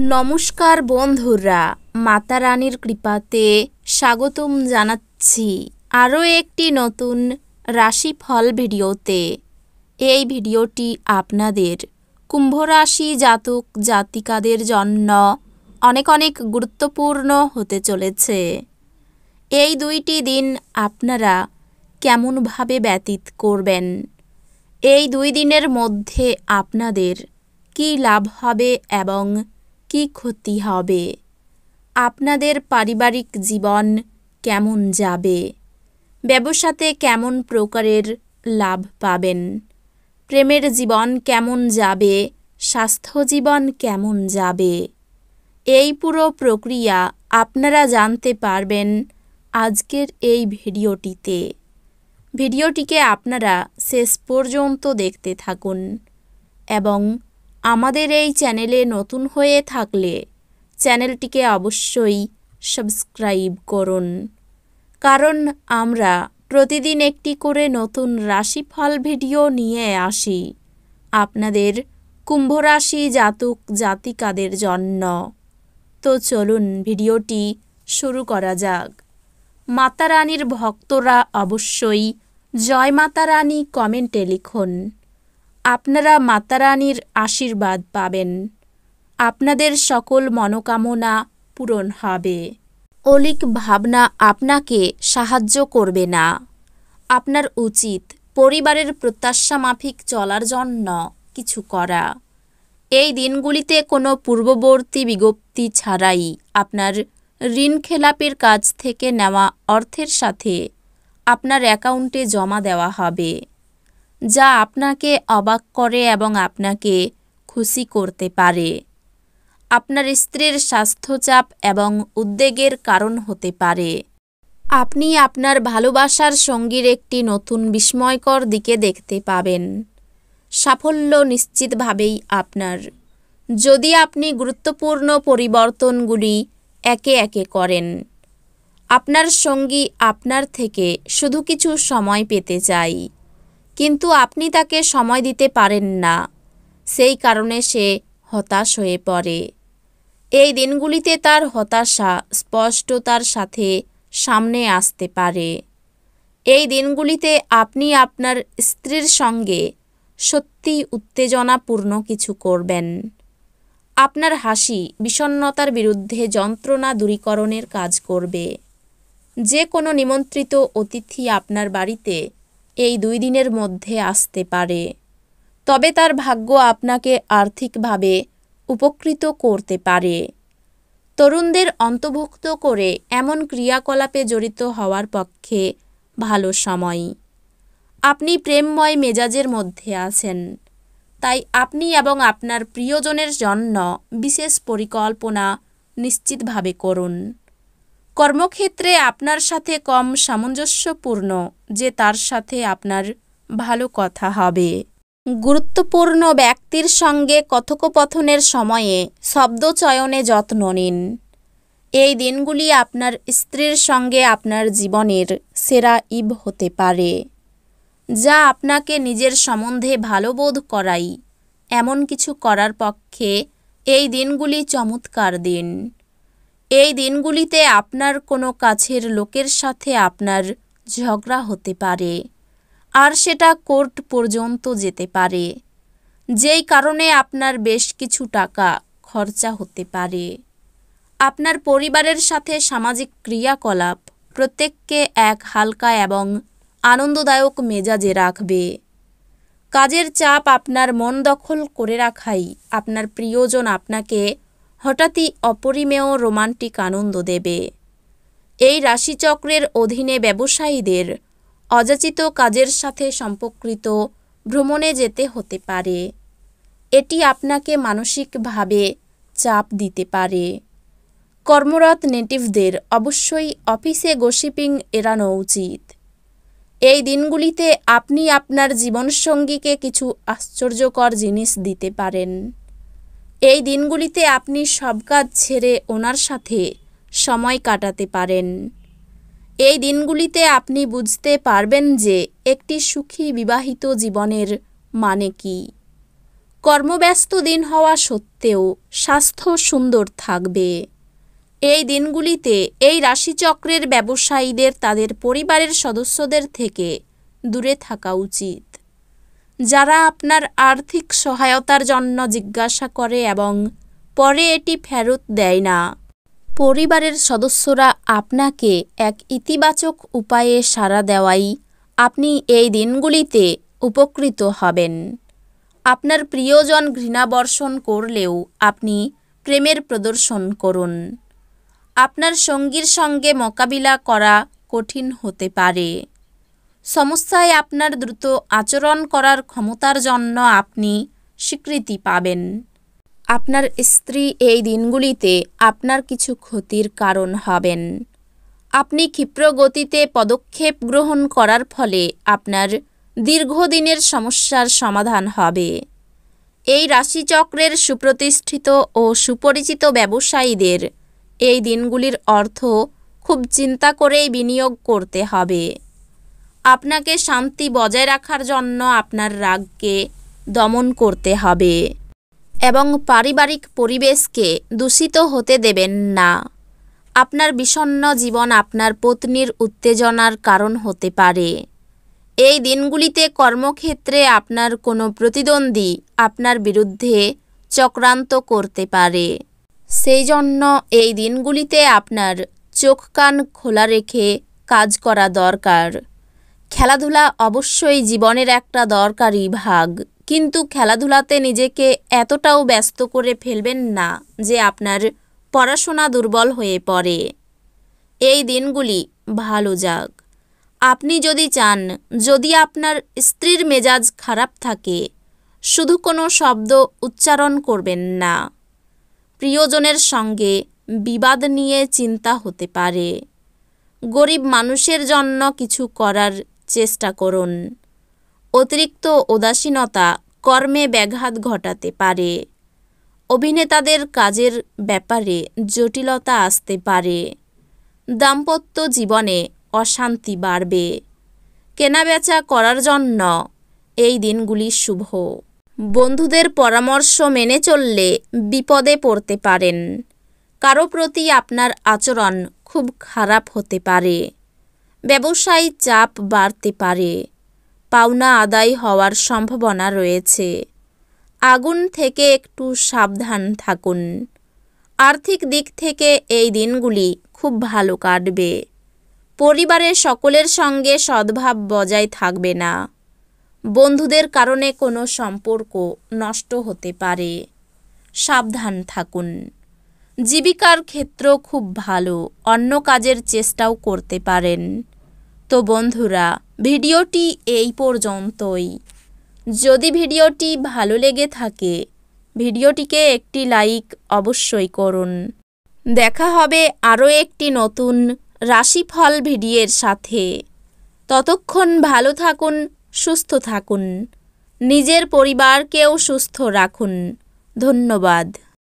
নমস্কার বন্ধুরা, মাতা রানীর কৃপাতে স্বাগতম জানাচ্ছি আরও একটি নতুন রাশিফল ভিডিওতে। এই ভিডিওটি আপনাদের কুম্ভ রাশি জাতক জাতিকাদের জন্য অনেক অনেক গুরুত্বপূর্ণ হতে চলেছে। এই দুইটি দিন আপনারা কেমনভাবে ব্যতীত করবেন, এই দুই দিনের মধ্যে আপনাদের কী লাভ হবে এবং কি ক্ষতি হবে, আপনাদের পারিবারিক জীবন কেমন যাবে, ব্যবসাতে কেমন প্রকারের লাভ পাবেন, প্রেমের জীবন কেমন যাবে, স্বাস্থ্য জীবন কেমন যাবে, এই পুরো প্রক্রিয়া আপনারা জানতে পারবেন আজকের এই ভিডিওটিতে। ভিডিওটিকে আপনারা শেষ পর্যন্ত দেখতে থাকুন এবং আমাদের এই চ্যানেলে নতুন হয়ে থাকলে চ্যানেলটিকে অবশ্যই সাবস্ক্রাইব করুন, কারণ আমরা প্রতিদিন একটি করে নতুন রাশিফল ভিডিও নিয়ে আসি আপনাদের কুম্ভ রাশি জাতক জাতিকাদের জন্য। তো চলুন ভিডিওটি শুরু করা যাক। মাতা রানীর ভক্তরা অবশ্যই জয় মাতা রানী কমেন্টে লিখুন। আপনারা মাতা রানীর আশীর্বাদ পাবেন, আপনাদের সকল মনোকামনা পূরণ হবে। অলিক ভাবনা আপনাকে সাহায্য করবে না। আপনার উচিত পরিবারের প্রত্যাশা মাফিক চলার জন্য কিছু করা। এই দিনগুলিতে কোনো পূর্ববর্তী বিজ্ঞপ্তি ছাড়াই আপনার ঋণ খেলাপির কাছ থেকে নেওয়া অর্থের সাথে আপনার অ্যাকাউন্টে জমা দেওয়া হবে, যা আপনাকে অবাক করে এবং আপনাকে খুশি করতে পারে। আপনার স্ত্রীর স্বাস্থ্যচাপ এবং উদ্বেগের কারণ হতে পারে। আপনি আপনার ভালোবাসার সঙ্গীর একটি নতুন বিস্ময়কর দিকে দেখতে পাবেন। সাফল্য নিশ্চিতভাবেই আপনার, যদি আপনি গুরুত্বপূর্ণ পরিবর্তনগুলি একে একে করেন। আপনার সঙ্গী আপনার থেকে শুধু কিছু সময় পেতে চায়, কিন্তু আপনি তাকে সময় দিতে পারেন না, সেই কারণে সে হতাশ হয়ে পড়ে। এই দিনগুলিতে তার হতাশা স্পষ্টতার সাথে সামনে আসতে পারে। এই দিনগুলিতে আপনি আপনার স্ত্রীর সঙ্গে সত্যি উত্তেজনাপূর্ণ কিছু করবেন। আপনার হাসি বিষণ্ণতার বিরুদ্ধে যন্ত্রণা দূরীকরণের কাজ করবে। যে কোনো নিমন্ত্রিত অতিথি আপনার বাড়িতে এই দুই দিনের মধ্যে আসতে পারে, তবে তার ভাগ্য আপনাকে আর্থিকভাবে উপকৃত করতে পারে। তরুণদের অন্তর্ভুক্ত করে এমন ক্রিয়াকলাপে জড়িত হওয়ার পক্ষে ভালো সময়। আপনি প্রেমময় মেজাজের মধ্যে আছেন, তাই আপনি এবং আপনার প্রিয়জনের জন্য বিশেষ পরিকল্পনা নিশ্চিতভাবে করুন। কর্মক্ষেত্রে আপনার সাথে কম সামঞ্জস্যপূর্ণ যে তার সাথে আপনার ভালো কথা হবে। গুরুত্বপূর্ণ ব্যক্তির সঙ্গে কথোপকথনের সময়ে শব্দ চয়নে যত্ন নিন। এই দিনগুলি আপনার স্ত্রীর সঙ্গে আপনার জীবনের সেরা ইভ হতে পারে, যা আপনাকে নিজের সম্বন্ধে ভালো বোধ করাই এমন কিছু করার পক্ষে এই দিনগুলি চমৎকার দিন। এই দিনগুলিতে আপনার কোনো কাছের লোকের সাথে আপনার ঝগড়া হতে পারে, আর সেটা কোর্ট পর্যন্ত যেতে পারে, যেই কারণে আপনার বেশ কিছু টাকা খরচা হতে পারে। আপনার পরিবারের সাথে সামাজিক ক্রিয়াকলাপ প্রত্যেককে এক হালকা এবং আনন্দদায়ক মেজাজে রাখবে। কাজের চাপ আপনার মন দখল করে রাখাই আপনার প্রিয়জন আপনাকে হঠাৎই অপরিমেয় রোমান্টিক আনন্দ দেবে। এই রাশিচক্রের অধীনে ব্যবসায়ীদের অযাচিত কাজের সাথে সম্পর্কিত ভ্রমণে যেতে হতে পারে। এটি আপনাকে মানসিকভাবে চাপ দিতে পারে। কর্মরত নেটিভদের অবশ্যই অফিসে গসিপিং এড়ানো উচিত। এই দিনগুলিতে আপনি আপনার জীবনসঙ্গীকে কিছু আশ্চর্যকর জিনিস দিতে পারেন। এই দিনগুলিতে আপনি সব কাজ ছেড়ে ওনার সাথে সময় কাটাতে পারেন। এই দিনগুলিতে আপনি বুঝতে পারবেন যে একটি সুখী বিবাহিত জীবনের মানে কি। কর্মব্যস্ত দিন হওয়া সত্ত্বেও স্বাস্থ্য সুন্দর থাকবে। এই দিনগুলিতে এই রাশিচক্রের ব্যবসায়ীদের তাদের পরিবারের সদস্যদের থেকে দূরে থাকা উচিত। যারা আপনার আর্থিক সহায়তার জন্য জিজ্ঞাসা করে এবং পরে এটি ফেরত দেয় না, পরিবারের সদস্যরা আপনাকে এক ইতিবাচক উপায়ে সাড়া দেওয়াই আপনি এই দিনগুলিতে উপকৃত হবেন। আপনার প্রিয়জন ঘৃণাবর্ষণ করলেও আপনি প্রেমের প্রদর্শন করুন। আপনার সঙ্গীর সঙ্গে মোকাবিলা করা কঠিন হতে পারে। সমস্যায় আপনার দ্রুত আচরণ করার ক্ষমতার জন্য আপনি স্বীকৃতি পাবেন। আপনার স্ত্রী এই দিনগুলিতে আপনার কিছু ক্ষতির কারণ হবেন। আপনি ক্ষিপ্র গতিতে পদক্ষেপ গ্রহণ করার ফলে আপনার দীর্ঘদিনের সমস্যার সমাধান হবে। এই রাশিচক্রের সুপ্রতিষ্ঠিত ও সুপরিচিত ব্যবসায়ীদের এই দিনগুলির অর্থ খুব চিন্তা করেই বিনিয়োগ করতে হবে। আপনাকে শান্তি বজায় রাখার জন্য আপনার রাগকে দমন করতে হবে এবং পারিবারিক পরিবেশকে দূষিত হতে দেবেন না। আপনার বিষণ্ণ জীবন আপনার পত্নীর উত্তেজনার কারণ হতে পারে। এই দিনগুলিতে কর্মক্ষেত্রে আপনার কোনো প্রতিদ্বন্দ্বী আপনার বিরুদ্ধে চক্রান্ত করতে পারে। সেই জন্য এই দিনগুলিতে আপনার চোখ কান খোলা রেখে কাজ করা দরকার। খেলাধুলা অবশ্যই জীবনের একটা দরকারি ভাগ, কিন্তু খেলাধুলাতে নিজেকে এতটাও ব্যস্ত করে ফেলবেন না যে আপনার পড়াশোনা দুর্বল হয়ে পড়ে। এই দিনগুলি ভালো যাক। আপনি যদি চান, যদি আপনার স্ত্রীর মেজাজ খারাপ থাকে, শুধু কোনো শব্দ উচ্চারণ করবেন না। প্রিয়জনের সঙ্গে বিবাদ নিয়ে চিন্তা হতে পারে। গরিব মানুষের জন্য কিছু করার চেষ্টা করুন। অতিরিক্ত উদাসীনতা কর্মে ব্যাঘাত ঘটাতে পারে। অভিনেতাদের কাজের ব্যাপারে জটিলতা আসতে পারে। দাম্পত্য জীবনে অশান্তি বাড়বে। কেনাবেচা করার জন্য এই দিনগুলি শুভ। বন্ধুদের পরামর্শ মেনে চললে বিপদে পড়তে পারেন। কারো প্রতি আপনার আচরণ খুব খারাপ হতে পারে। ব্যবসায়ী চাপ বাড়তে পারে। পাওনা আদায় হওয়ার সম্ভাবনা রয়েছে। আগুন থেকে একটু সাবধান থাকুন। আর্থিক দিক থেকে এই দিনগুলি খুব ভালো কাটবে। পরিবারের সকলের সঙ্গে সদ্ভাব বজায় থাকবে না। বন্ধুদের কারণে কোনো সম্পর্ক নষ্ট হতে পারে। সাবধান থাকুন। জীবিকার ক্ষেত্র খুব ভালো। অন্য কাজের চেষ্টাও করতে পারেন। তো বন্ধুরা, ভিডিওটি এই পর্যন্তই। যদি ভিডিওটি ভালো লেগে থাকে, ভিডিওটিকে একটি লাইক অবশ্যই করুন। দেখা হবে আরও একটি নতুন রাশিফল ভিডিওর সাথে। ততক্ষণ ভালো থাকুন, সুস্থ থাকুন। নিজের পরিবারকেও সুস্থ রাখুন। ধন্যবাদ।